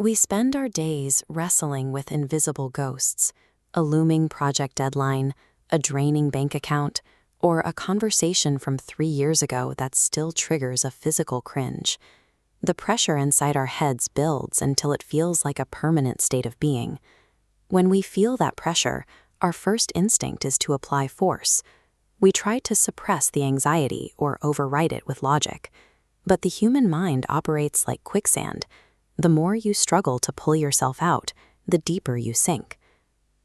We spend our days wrestling with invisible ghosts, a looming project deadline, a draining bank account, or a conversation from 3 years ago that still triggers a physical cringe. The pressure inside our heads builds until it feels like a permanent state of being. When we feel that pressure, our first instinct is to apply force. We try to suppress the anxiety or override it with logic. But the human mind operates like quicksand. The more you struggle to pull yourself out, the deeper you sink.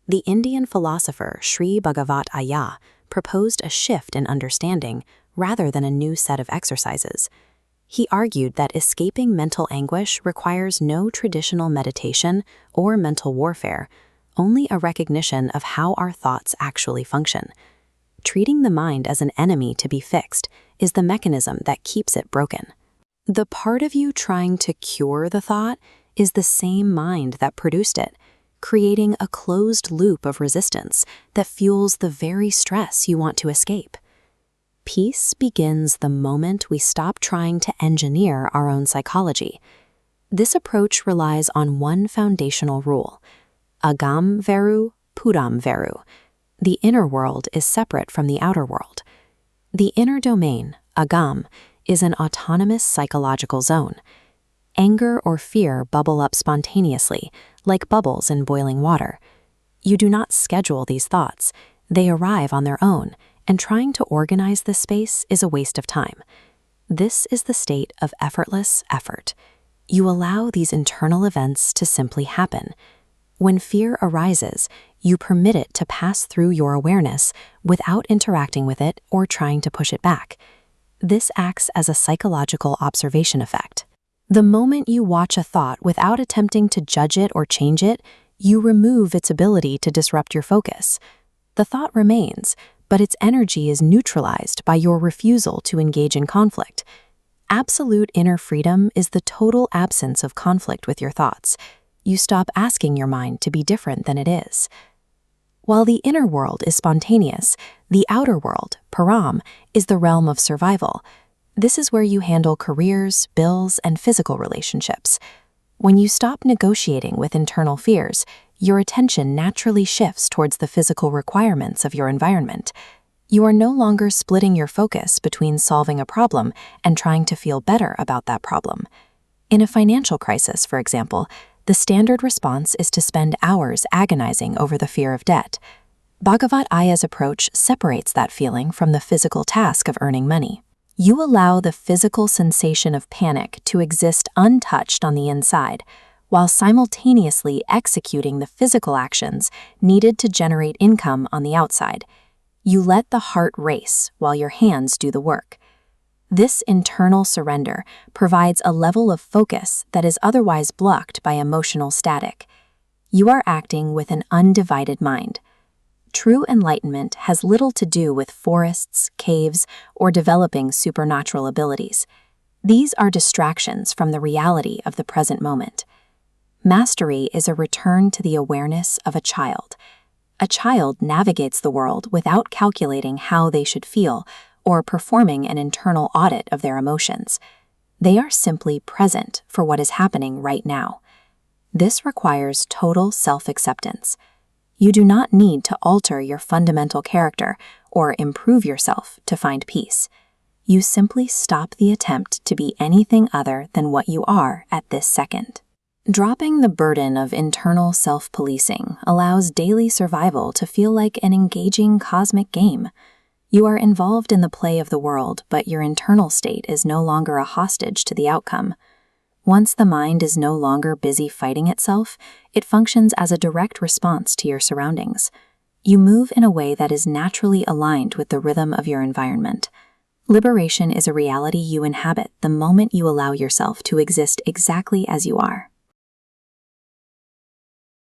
The Indian philosopher Sri Bagavath Ayya proposed a shift in understanding rather than a new set of exercises. He argued that escaping mental anguish requires no traditional meditation or mental warfare, only a recognition of how our thoughts actually function. Treating the mind as an enemy to be fixed is the mechanism that keeps it broken. The part of you trying to cure the thought is the same mind that produced it, creating a closed loop of resistance that fuels the very stress you want to escape. Peace begins the moment we stop trying to engineer our own psychology. This approach relies on one foundational rule: agam veru, pudam veru. The inner world is separate from the outer world. The inner domain, agam, is an autonomous psychological zone. Anger or fear bubble up spontaneously, like bubbles in boiling water. You do not schedule these thoughts. They arrive on their own, and trying to organize this space is a waste of time. This is the state of effortless effort. You allow these internal events to simply happen. When fear arises, you permit it to pass through your awareness without interacting with it or trying to push it back. This acts as a psychological observation effect. The moment you watch a thought without attempting to judge it or change it, you remove its ability to disrupt your focus. The thought remains, but its energy is neutralized by your refusal to engage in conflict. Absolute inner freedom is the total absence of conflict with your thoughts. You stop asking your mind to be different than it is. While the inner world is spontaneous, the outer world, param, is the realm of survival. This is where you handle careers, bills, and physical relationships. When you stop negotiating with internal fears, your attention naturally shifts towards the physical requirements of your environment. You are no longer splitting your focus between solving a problem and trying to feel better about that problem. In a financial crisis, for example, the standard response is to spend hours agonizing over the fear of debt. Bagavath Ayya's approach separates that feeling from the physical task of earning money. You allow the physical sensation of panic to exist untouched on the inside, while simultaneously executing the physical actions needed to generate income on the outside. You let the heart race while your hands do the work. This internal surrender provides a level of focus that is otherwise blocked by emotional static. You are acting with an undivided mind. True enlightenment has little to do with forests, caves, or developing supernatural abilities. These are distractions from the reality of the present moment. Mastery is a return to the awareness of a child. A child navigates the world without calculating how they should feel or performing an internal audit of their emotions. They are simply present for what is happening right now. This requires total self-acceptance. You do not need to alter your fundamental character or improve yourself to find peace. You simply stop the attempt to be anything other than what you are at this second. Dropping the burden of internal self-policing allows daily survival to feel like an engaging cosmic game. You are involved in the play of the world, but your internal state is no longer a hostage to the outcome. Once the mind is no longer busy fighting itself, it functions as a direct response to your surroundings. You move in a way that is naturally aligned with the rhythm of your environment. Liberation is a reality you inhabit the moment you allow yourself to exist exactly as you are.